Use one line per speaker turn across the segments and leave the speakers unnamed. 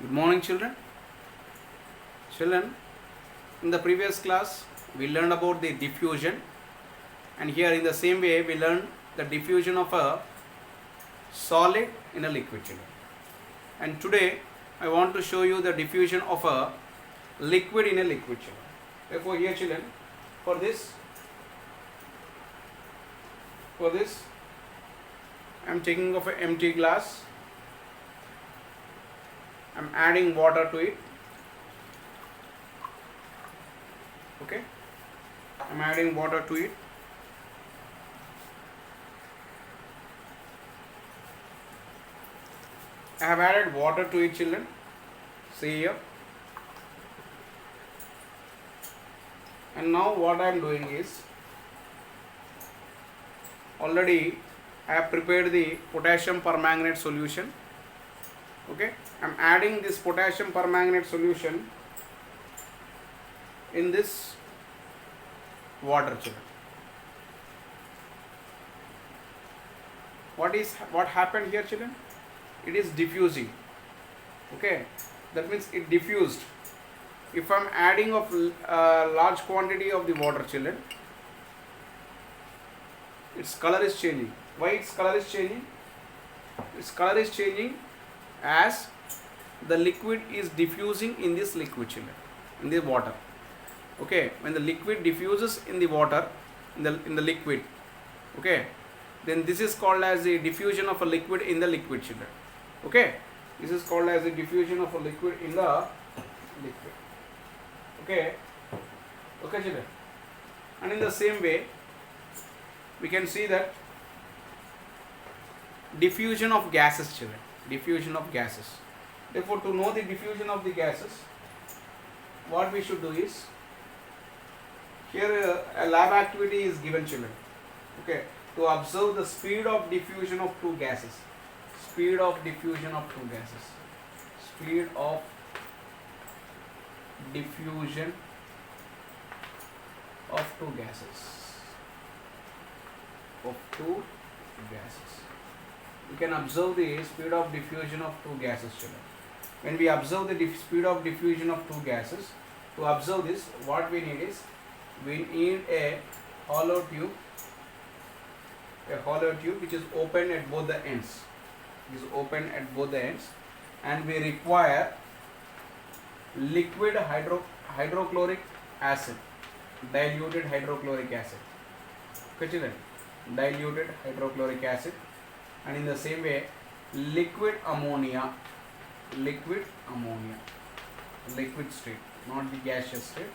Good morning, children. Children, in the previous class, we learned about the diffusion, and here in the same way, we learned the diffusion of a solid in a liquid, children. And today, I want to show you the diffusion of a liquid in a liquid, children. Therefore, here, children, for this, I am taking of an empty glass. I am adding water to it. Okay, I am adding water to it. I have added water to it, children. See here. And now what I am doing is, already I have prepared the potassium permanganate solution. Okay, I am adding this potassium permanganate solution in this water, children. What happened here, children? It is diffusing. Okay, that means it diffused. If I am adding of large quantity of the water, children, its color is changing. Why its color is changing? Its color is changing as the liquid is diffusing in this liquid, children, in the water. Okay, when the liquid diffuses in the water, in the liquid, okay, then this is called as the diffusion of a liquid in the liquid, children. Okay, this is called as the diffusion of a liquid in the liquid. Okay, children. And in the same way, we can see that diffusion of gases, children. Diffusion of gases. Therefore, to know the diffusion of the gases, what we should do is, here a lab activity is given, children. Okay, to observe the speed of diffusion of two gases. Speed of diffusion of two gases. Speed of diffusion of two gases. We can observe the speed of diffusion of two gases, children. When we observe the speed of diffusion of two gases, to observe this, what we need is, we need a hollow tube which is open at both the ends. And we require liquid hydrochloric acid, diluted hydrochloric acid. Okay, children, diluted hydrochloric acid. And in the same way, liquid ammonia, liquid state, not the gaseous state,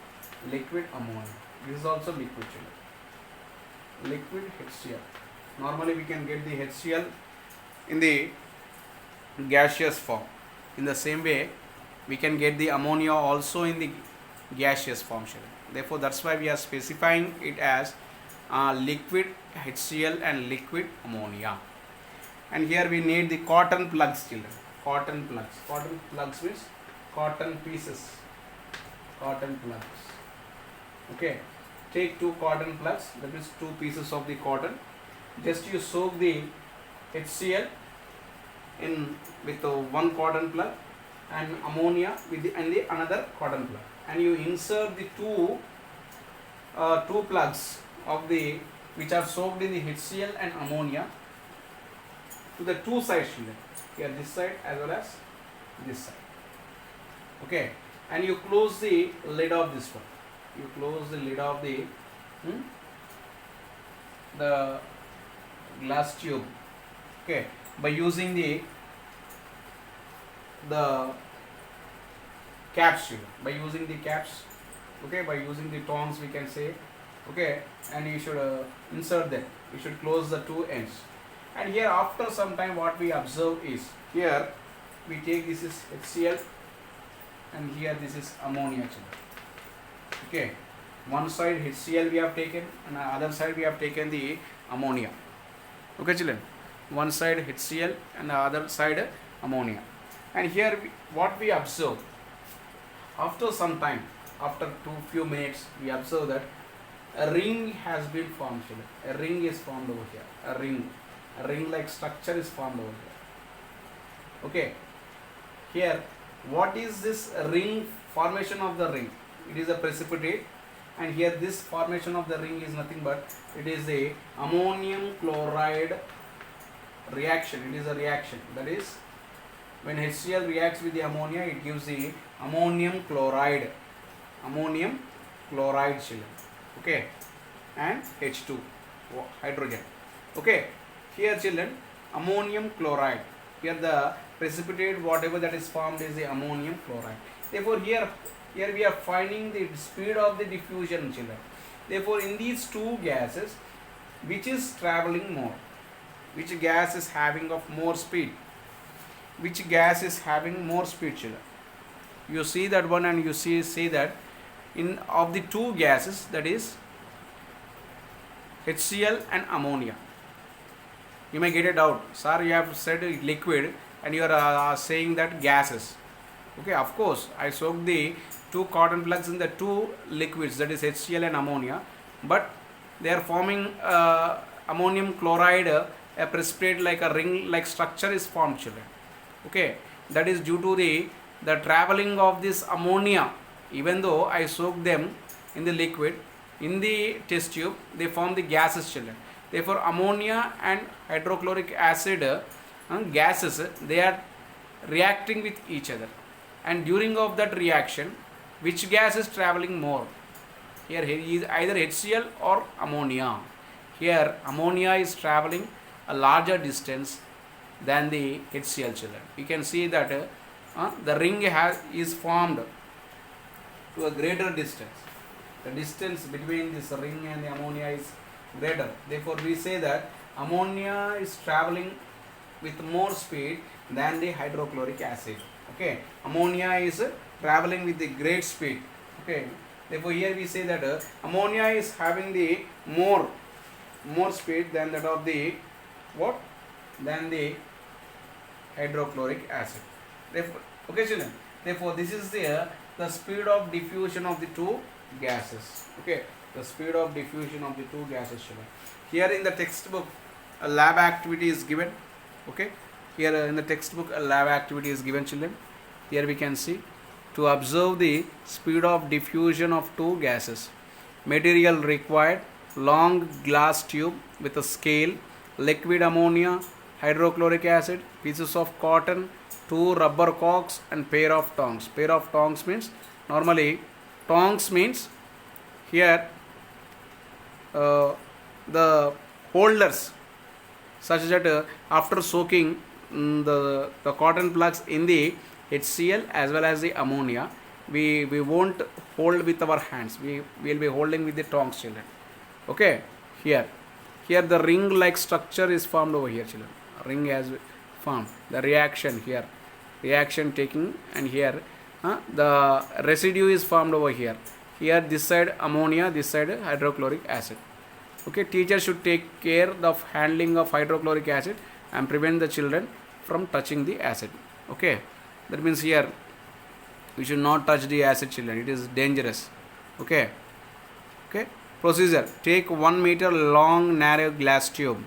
liquid ammonia. This is also liquid, children. Liquid HCl. Normally we can get the HCl in the gaseous form. In the same way, we can get the ammonia also in the gaseous form, children. Therefore, that's why we are specifying it as liquid HCl and liquid ammonia. And here we need the cotton plugs, children. Cotton plugs means cotton pieces. Cotton plugs. Okay. Take two cotton plugs, that is two pieces of the cotton. Just you soak the HCl in with one cotton plug and ammonia with the another cotton plug, and you insert the two plugs of the which are soaked in the HCl and ammonia to the two sides, children. Here this side as well as this side. Okay, and you close the lid of this one. You close the lid of the glass tube. Okay, by using the caps, by using the caps. Okay, by using the tongs, we can say. Okay, and you should insert them. You should close the two ends. And here, after some time, what we observe is, here we take this is HCl, and here this is ammonia, children. Okay, one side HCl we have taken, and the other side we have taken the ammonia. Okay, children, one side HCl and the other side ammonia. And here what we observe, after some time, after few minutes, we observe that a ring has been formed, children. A ring is formed over here. A ring like structure is formed over here. Okay, here What is this ring, formation of the ring? It is a precipitate, and here this formation of the ring is nothing but it is a ammonium chloride reaction. It is a reaction, that is when HCl reacts with the ammonia, it gives the ammonium chloride children, okay, and H2 hydrogen, okay. Here children, ammonium chloride, here the precipitate whatever that is formed is the ammonium chloride. Therefore here we are finding the speed of the diffusion children. Therefore in these two gases, which is traveling more, which gas is having of more speed, which gas is having more speed children? You see that one, and you see that in of the two gases, that is HCl and ammonia. You may get a doubt, sir, you have said liquid and you are saying that gases. Okay, of course, I soaked the two cotton plugs in the two liquids, that is HCl and ammonia, but they are forming ammonium chloride, a precipitate like a ring like structure is formed children. Okay, that is due to the traveling of this ammonia. Even though I soak them in the liquid, in the test tube, they form the gases children. Therefore ammonia and hydrochloric acid gases, they are reacting with each other, and during of that reaction, which gas is traveling more? Here is either HCl or ammonia. Here ammonia is traveling a larger distance than the HCl children. You can see that the ring is formed to a greater distance. The distance between this ring and the ammonia is greater. Therefore we say that ammonia is traveling with more speed than the hydrochloric acid. Okay, ammonia is traveling with the great speed. Okay, therefore here we say that ammonia is having the more speed than that of the what? Than the hydrochloric acid. Therefore, okay children, therefore this is the speed of diffusion of the two gases. Okay, the speed of diffusion of the two gases children. Here in the textbook a lab activity is given. Okay, here in the textbook a lab activity is given children. Here we can see, to observe the speed of diffusion of two gases, material required: long glass tube with a scale, liquid ammonia, hydrochloric acid, pieces of cotton, two rubber cocks, and pair of tongs. Pair of tongs means, normally tongs means here the holders, such that after soaking the cotton plugs in the HCl as well as the ammonia, we won't hold with our hands, we will be holding with the tongs children. Okay, here the ring like structure is formed over here children. Ring has formed, the reaction here, reaction taking, and here the residue is formed over here. Here this side ammonia, this side hydrochloric acid. Okay, teacher should take care of handling of hydrochloric acid and prevent the children from touching the acid. Okay, that means here we should not touch the acid children, it is dangerous. Okay, procedure: take 1 meter long narrow glass tube,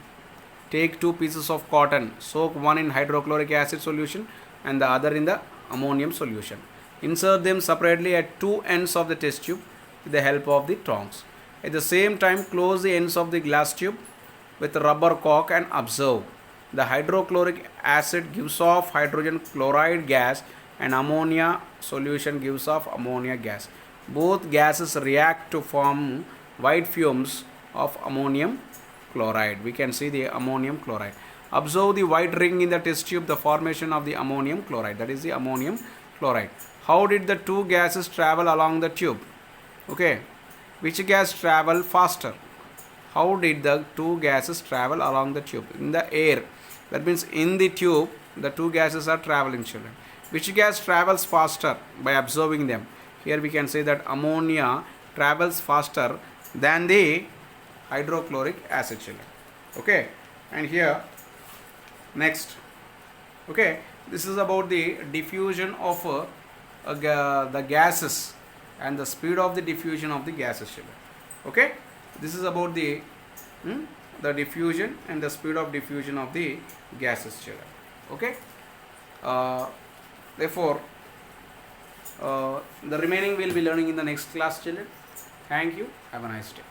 take 2 pieces of cotton, soak one in hydrochloric acid solution and the other in the ammonium solution. Insert them separately at two ends of the test tube with the help of the tongs. At the same time, close the ends of the glass tube with a rubber cork and observe. The hydrochloric acid gives off hydrogen chloride gas and ammonia solution gives off ammonia gas. Both gases react to form white fumes of ammonium chloride. We can see the ammonium chloride. Observe the white ring in the test tube, the formation of the ammonium chloride, that is the ammonium chloride. How did the two gases travel along the tube? Okay, which gas travel faster? How did the two gases travel along the tube? In the air, that means in the tube the two gases are traveling children. Which gas travels faster? By observing them. Here we can say that ammonia travels faster than the hydrochloric acid children. Okay, and here next, okay, this is about the diffusion of the gases and the speed of the diffusion of the gases children. Okay, this is about the diffusion and the speed of diffusion of the gases children. Okay, therefore The remaining we'll be learning in the next class, children. Thank you. Have a nice day.